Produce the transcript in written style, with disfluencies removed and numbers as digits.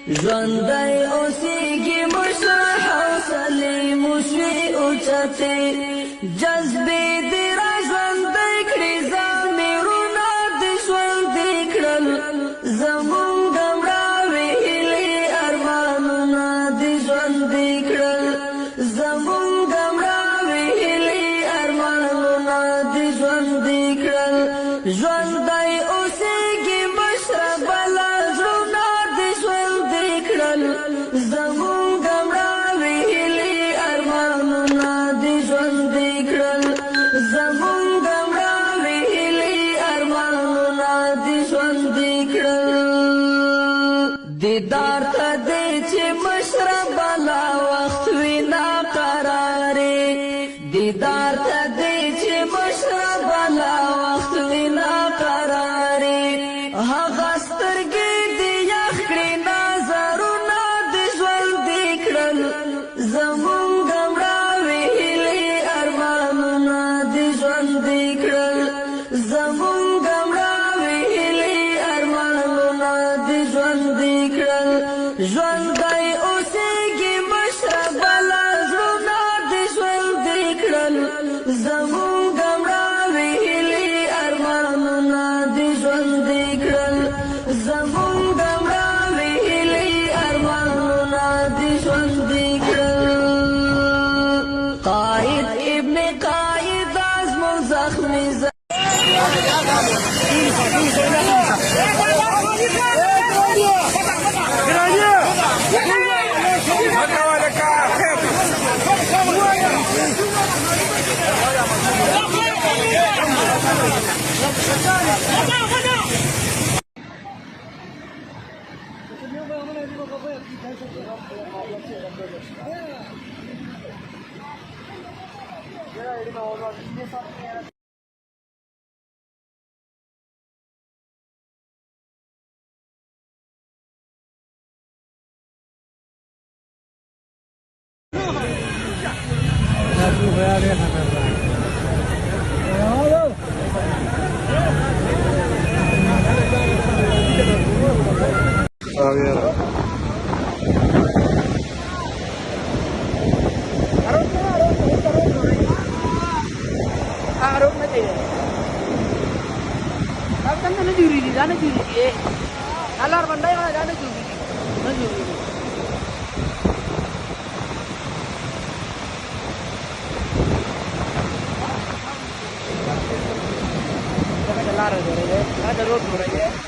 ژوندی اوسیږي مشر حوصلې مشوي اوچتې جذبې دې را ژوندی کړې ضمیرونه دې ژوندي کړل زمونږ مړاوې هیلې ارمانونه دې ژوندي کړل زمونږ مړاوې هیلې ارمانونه دې ژوندي کړل ژوندی اوسیږي مشر بلا زړونه دې ژوندي کړل زمونږ مړاوې هیلې ارمانونه دې ژوندي کړل زمونږ مړاوې هیلې ارمانونه دې ژوندي کړل دیدار ته دې چې مشر بلا وخت وي ناقرارې دیدار ته دې چې مشر بلا وخت وي ناقرارې هغه سترګې دې یخ کړې نظرونه دې ژوندي کړل زمونږ مړاوې هیلې ارمانونه دې ژوندي کړل زمونږ مړاوې هیلې ارمانونه دې ژوندي کړل ژوندی اوسیږي مشر بلا زړونه دې ژوندي کړل زمونږ مړاوې هیلې ارمانونه دې ژوندي کړل زمونږ مړاوې هیلې ارمانونه دې ژوندي کړل قائد ابن قائد زموږ زخمي जाने दीजिए कलर बन रहा है जाने दीजिए चला रहे हैं रोड हो रही है